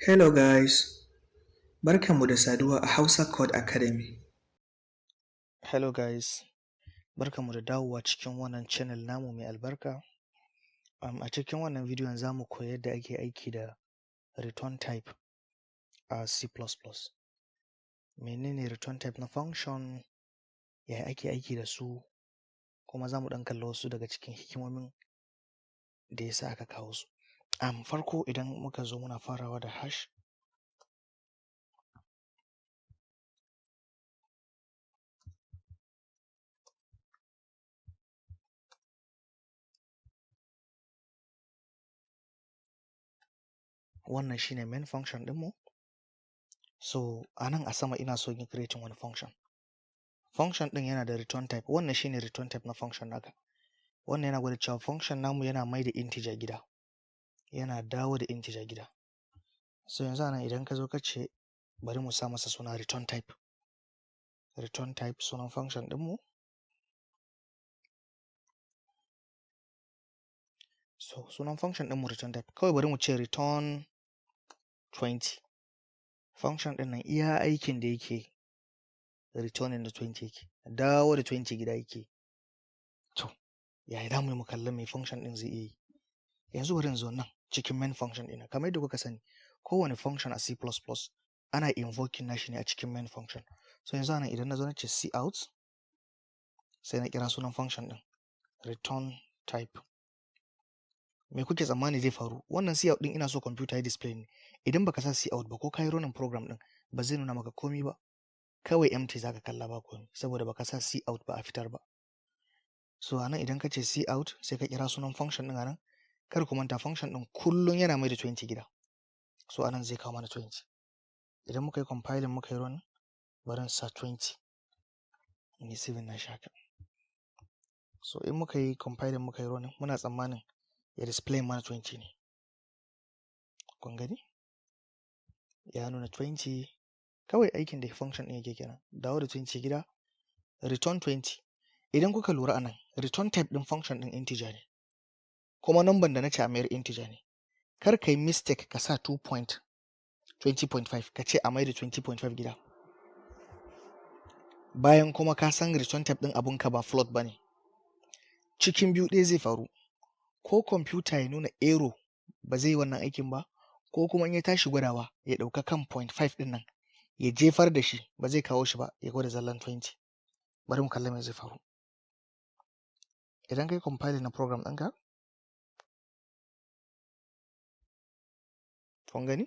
Hello guys, barkanmu da saduwa a Hausa Code Academy. Hello guys, barkanmu da dawowa cikin wannan channel namu mai albarka. A cikin wannan bidiyon za mu koyi yadda ake aiki da return type a C++. Menene return type na function, yaya ake aiki da su, kuma za mu ɗan kalla wasu daga cikin hikimomin da ya sa aka kawo su. Farko idan muka zo muna farawa da hash. Wannan shine main function ɗinmu. So a nan a sama ina so in creating wani function. Function ɗin yana da return type. Wannan shine return type na function naka. Wannan yana gwada cewa function namu yana mai da integer gida. Yana dawo da integer gida. So yanzu anan idan ka zo ka ce bari mu sa masa suna return type. Return type sunan function ɗinmu. So sunan function ɗinmu return type. Kawai bari mu ce return 20. Function ɗin nan iya aikin da yake returning da 20 yake. Dawo da 20 gida yake. To, yaya za mu yi mu kalli mai function ɗin zai iya yi? Yanzu bari in zo nan cikin main function ɗina. Kamar yadda kuka sani, kowane function a C++ ana invoking nashi ne a cikin main function. So yanzu anan idan na zo na ce cout, sai na kira sunan function ɗin return type. Me kuke tsammani zai faru? Wannan cout ɗin ina so computer ya display ne. Idan baka sa cout ba ko ka yi running program ɗin ba zai nuna maka komai ba. Kawai empty zaka kalla ba komai saboda baka sa cout ba a fitar ba. So anan idan ka ce cout sai ka kira sunan function ɗin anan. Kar ku manta function ɗin kullum yana mai da 20 gida. So anan zai kawo mana 20. Idan muka yi compiling muka yi run, bari in sa 20. In yi saving na haka. So in muka yi compiling muka yi run, muna tsammanin ya display mana 20 ne. Kun gani? Ya nuna 20. Kawai aikin da function ɗin yake kenan. Dawo da 20 gida, return 20. Idan kuka lura anan, return type ɗin function ɗin integer ne. Kuma number da na ce a mayar integer ne. Kar ka yi mistake ka sa 20.5 ka ce a mai da 20.5 gida. Bayan kuma ka san return type ɗin abunka ba float ba ne. Cikin biyu ɗaya zai faru. Ko computer ya nuna error ba zai yi wannan aikin ba, ko kuma in ya tashi gwadawa ya ɗauka kan 0.5 ɗin nan ya jefar da shi ba zai kawo shi ba ya gwada zallan 20. Bari mu kalla me zai faru. Idan ka yi compiling na program ɗinka, kun gani?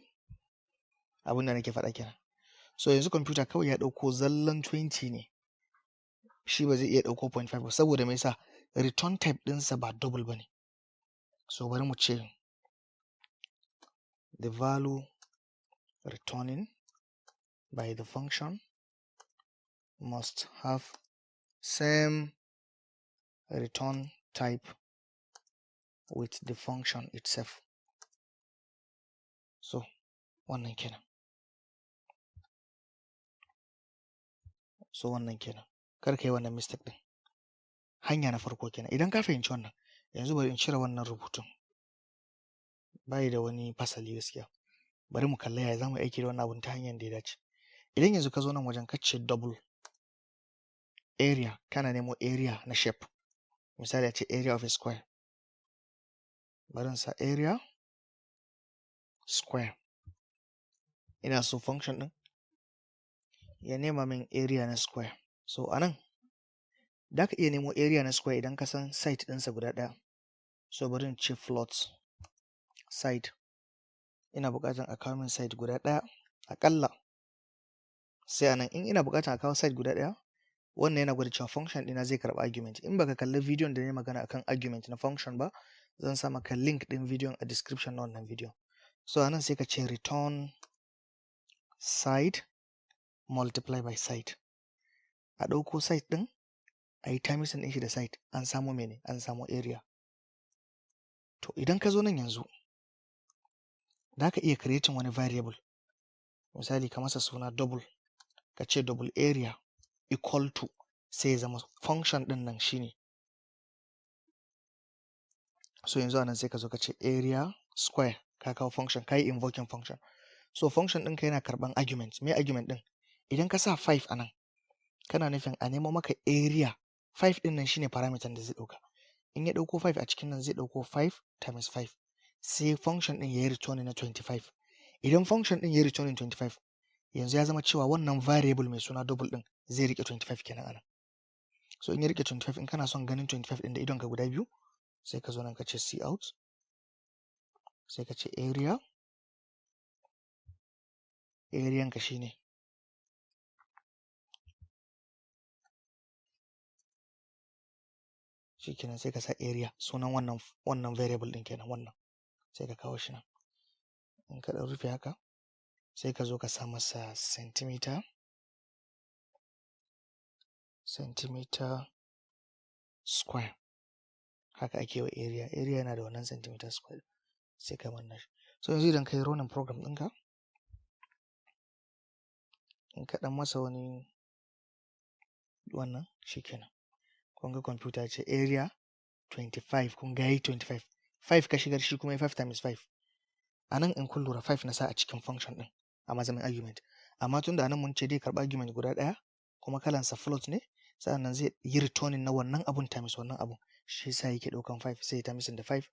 Abin da nake faɗa kenan. So yanzu computer kawai ya ɗauko zallan 20 ne. Shi ba zai iya ɗauko 0.5 ba saboda me yasa return type ɗinsa ba double ba ne. So bari mu ce the value returning by the function must have same return type with the function itself. So wannan kenan. Kar ka yi wannan mistake ɗin. Hanya na farko kenan. Idan ka fahimci wannan, yanzu bari in cire wannan rubutun. Bai da wani fasali gaskiya. Bari mu kalla yaya za mu aiki da wannan abun ta hanyar da ya dace. Idan yanzu ka zo nan wajen ka ce double area, kana nemo area na shape. Misali a ce area of a square. Bari in sa area square. Ina so function ɗin ya nema min area na square. So anan da ka iya nemo area na square idan ka san side ɗinsa guda ɗaya. So bari in ce float side. Ina buƙatar a kawo min side guda ɗaya aƙalla. Sai anan in ina buƙatar a kawo side guda ɗaya, wannan yana gwada cewa function ɗina zai karɓi argument. In baka kalli bidiyon da na yi magana akan argument na function ba, zan sa maka link ɗin bidiyon a description na wannan bidiyon. So anan sai ka ce return side multiply by side. A ɗauko side ɗin, a yi timesing ɗin shi da side. An samu mene? An samu area. To idan ka zo nan yanzu, da ka iya creating wani variable. Misali ka masa suna double. Ka ce double area equal to, sai ya zama function ɗin nan shine. So yanzu anan sai ka zo ka ce area square. Ka kawo function, ka yi invoking function. So function ɗinka yana karɓan argument. Me argument ɗin? Idan ka sa 5 a nan, kana nufin a nemo maka area. 5 ɗin nan shine parameter da zai ɗauka. In ya ɗauko 5 a cikin nan zai ɗauko 5 times 5. Sai function ɗin ya yi returning na 25. Idan function ɗin ya yi returning 25, yanzu ya zama cewa wannan variable mai suna double ɗin zai riƙe 25 kenan anan. So in ya riƙe 25, in kana son ganin 25 ɗin da idonka guda biyu, sai ka zo nan ka ce cout, sai ka ce area. Areanka shine shikenan, sai ka sa area, sunan wannan variable ɗin kenan wannan. Sai ka kawo shi nan. In ka ɗan rufe haka, sai ka zo ka sa masa centimeter square. Haka ake wa area. Area yana da wannan centimeter square. Sai ka manna shi. So yanzu idan ka yi running program ɗinka, in ka ɗan masa wani wannan shikenan. Kun ga computer ce area 25, kun ga yayi 25. 5 ka shigar, shi kuma 5 times 5. A nan in kun lura 5 na sa a cikin function ɗin a matsayin argument. Amma tun da anan mun ce dai karɓa argument guda ɗaya, kuma kalansa float ne, sa'annan zai yi returning na wannan abun times wannan abun. Shi yasa yake ɗaukan 5, sai ya times da 5,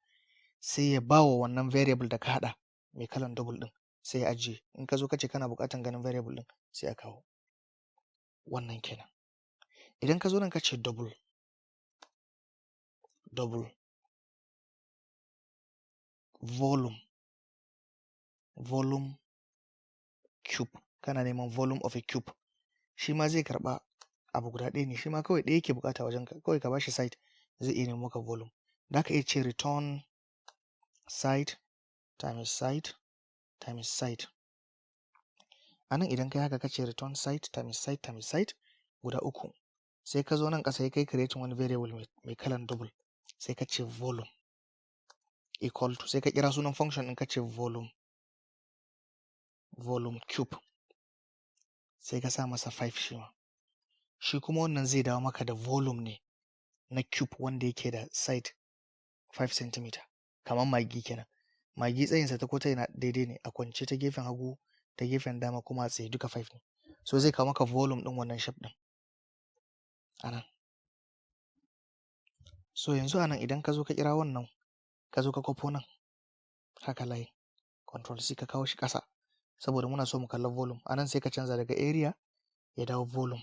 sai ya ba wa wannan variable da ka haɗa mai kalan double ɗin, sai ya ajiye. In ka zo ka ce kana buƙatan ganin variable ɗin, sai a kawo. Wannan kenan. Idan ka zo nan ka ce double volume cube, kana neman volume of a cube, shi ma zai karɓa abu guda ɗaya ne, shi ma kawai ɗaya yake buƙata wajen ka, kawai ka bashi site zai iya nemo maka volume. Da ka iya ce return site times site times site. A nan idan kai haka ka ce return site times site times site guda uku, sai ka zo nan ƙasa ya kai creating wani variable mai kalan double, sai ka ce volume equal to, sai ka kira sunan function ɗin ka ce volume cube, sai ka sa masa 5 shi ma. Shi kuma wannan zai dawo maka da volume ne na cube wanda yake da side 5 cm, kamar magi kenan. Magi tsayinsa ta ko ta yana daidai ne, a kwance ta gefen hagu, ta gefen dama kuma a tsaye, duka 5 ne. So zai kawo maka volume ɗin wannan shape ɗin a nan. So yanzu a nan idan ka zo ka kira wannan, ka zo ka kwafo nan haka layin, control C ka kawo shi ƙasa, saboda muna so mu kalla volume. A nan sai ka canza daga area ya dawo volume.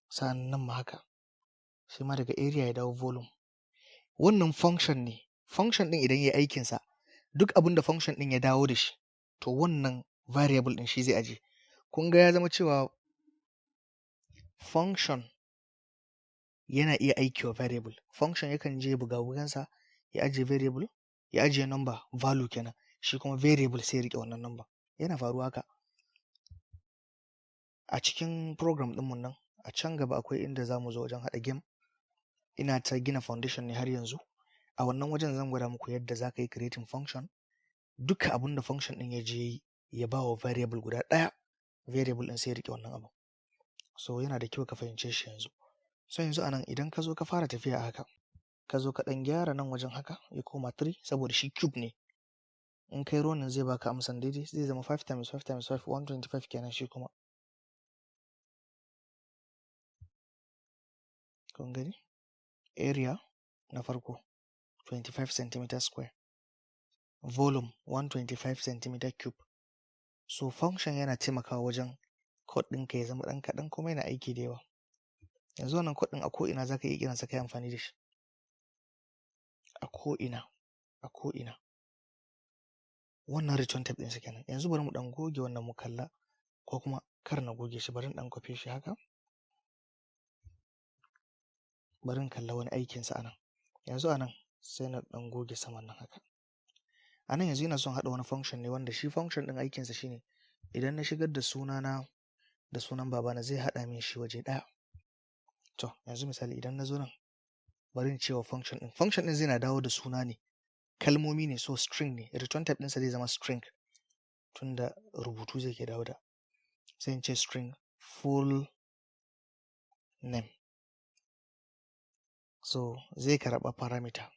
Sa'an nan ma haka, shi ma daga area ya dawo volume. Wannan function ne. Function ɗin idan ya yi aikinsa, duk abin da function ɗin ya dawo da shi, to wannan variable ɗin shi zai aje. Kun ga ya zama cewa function yana iya aiki wa variable. Function yakan je buga-bugansa, ya ajiye variable, ya ajiye number, value kenan. Shi kuma variable sai ya riƙe wannan number. Yana faruwa haka. A cikin program ɗinmu nan, a can gaba akwai inda za mu zo wajen haɗa game. Ina ta gina foundation ne har yanzu. A wannan wajen zan gwada muku yadda za ka yi creating function. Duka abin da function ɗin ya je yi, ya ba wa variable guda ɗaya. Variable ɗin sai ya riƙe wannan abu. So yana da kyau ka fahimce shi yanzu. So yanzu a nan idan ka zo ka fara tafiya haka, ka zo ka ɗan gyara nan wajen haka, ya koma 3 saboda shi cube ne. In kai running zai baka amsan daidai, zai zama 5 times 5 times 5, 125 kenan shi kuma. Kun gani? Area na farko 25 cm square. Volume 125 cm cube. So function yana taimakawa wajen code ɗinka ya zama ɗan kaɗan kuma yana aiki da yawa. Yanzu wannan code ɗin a ko'ina za ka iya kiransa ka yi amfani da shi. A ko'ina. Wannan return type ɗinsa kenan. Yanzu bari mu ɗan goge wannan mu kalla, ko kuma kar na goge shi, bari in ɗan kwafe shi haka. Bari in kalla wani aikinsa a nan. Yanzu a nan sai na ɗan goge saman nan haka. A nan yanzu ina son haɗa wani function ne wanda shi function ɗin aikinsa shine idan na shigar da sunana da sunan babana zai haɗa min shi waje ɗaya. To yanzu misali idan na zo nan, bari in ce wa function ɗin zai na dawo da suna ne, kalmomi ne, so string ne. Return type ɗinsa zai zama string, tunda rubutu zai ke dawo da. Sai in ce string full name. So zai karɓa parameter.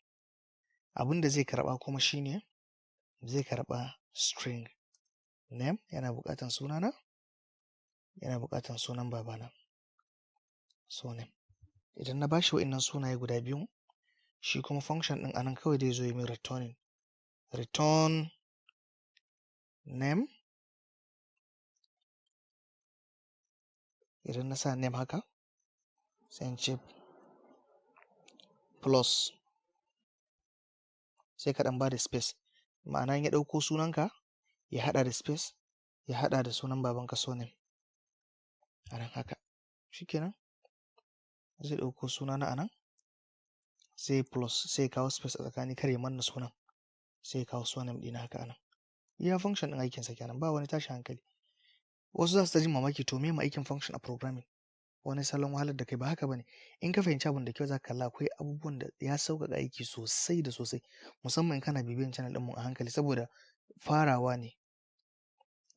Abin da zai karɓa kuma shine zai karɓa string name yana buƙatan sunana, yana buƙatan sunan babana. So name. Idan na bashi wa'innan sunaye guda biyun, shi kuma function ɗin anan kawai dai zo yi min returning. Return name. Idan na sa name haka, sai in ce plus. Sai ka ɗan ba da space. Ma'ana in ya ɗauko sunanka, ya haɗa da space, ya haɗa da sunan babanka so name. Anan haka. Shikenan. Zai ɗauko sunana anan, sai plus, sai kawo space a tsakani kar ya manna sunan. Sai kawo so name ɗina haka anan. Iya function ɗin aikinsa kenan, ba wani tashin hankali. Wasu za su ta jin mamaki to me aikin function a programming? Wani salon wahalar da kai, ba haka bane. In ka fahimci abin da kyau za ka kalla akwai abubuwan da ya sauƙaƙa aiki sosai da sosai, musamman in kana bibiyan channel ɗinmu a hankali, saboda farawa ne.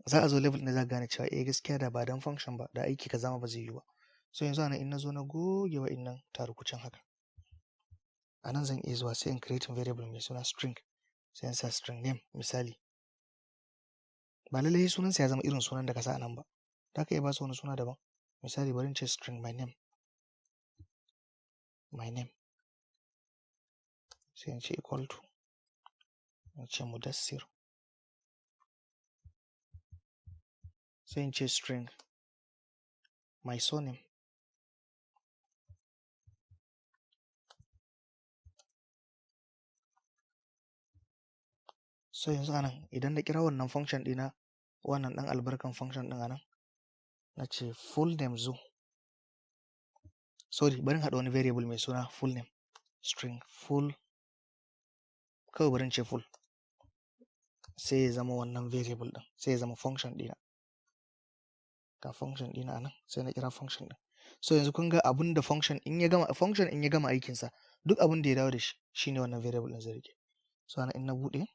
Za a zo level ɗin da za ka gane cewa gaskiya da ba dan function ba da aiki kaza ma ba zai yiwu ba. So yanzu anan in na zo na goge wa'innan tarukucan haka, anan zan iya zuwa sai in creating variable mai suna string, sai in sa string name misali. Ba lallai sunansa ya zama irin sunan da ka sa anan ba, za ka iya ba su wani suna daban. Misali bari in ce string my name. My name. Sai in ce equal to, in ce Mudassir. Sai in ce string my surname. So yanzu anan idan na kira wannan function ɗina, wannan ɗan albarkan function ɗin anan, na ce full name zo. Sorry, bari in haɗa wani variable mai suna full name. String full. Kawai bari in ce full. Sai ya zama wannan variable ɗin, sai ya zama function ɗina. Ga function ɗina anan, sai na kira function ɗin. So yanzu kun ga abin da function in ya gama aikinsa, duk abin da ya dawo da shi shine wannan variable ɗin zai rike. So anan in na buɗe,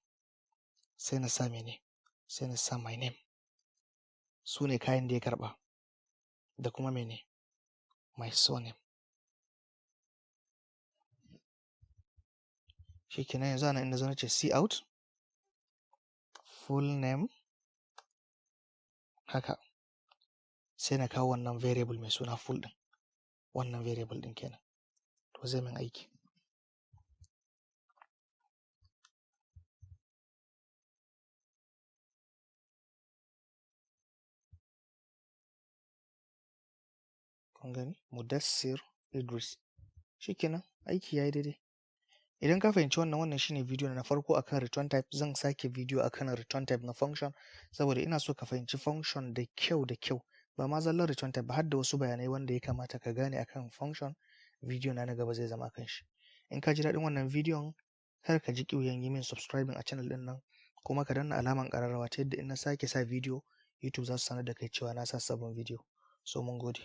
sai na sa mene? Sai na sa my name. Su ne kayan da ya karɓa. Da kuma mene? My surname. Shikenan yanzu anan in na zo na ce cout full name haka, sai na kawo wannan variable mai suna full ɗin. Wannan variable ɗin kenan. To zai min aiki. Kun gani? Mudassir Idris. Shikenan, aiki yayi daidai. Idan ka fahimci wannan shine video na farko akan return type. Zan sake video akan return type na function, saboda ina so ka fahimci function da kyau da kyau. Ba ma zallar return type ba, har da wasu bayanai wanda ya kamata ka gane akan function. Video na gaba zai zama kan shi. In ka ji daɗin wannan bidiyon, kar ka ji ƙiuyan yi min subscribing a channel ɗin nan, kuma ka danna alaman ƙararrawa ta yadda in na sake sa video, YouTube za su sanar da kai cewa na sa sabon video. So mun gode.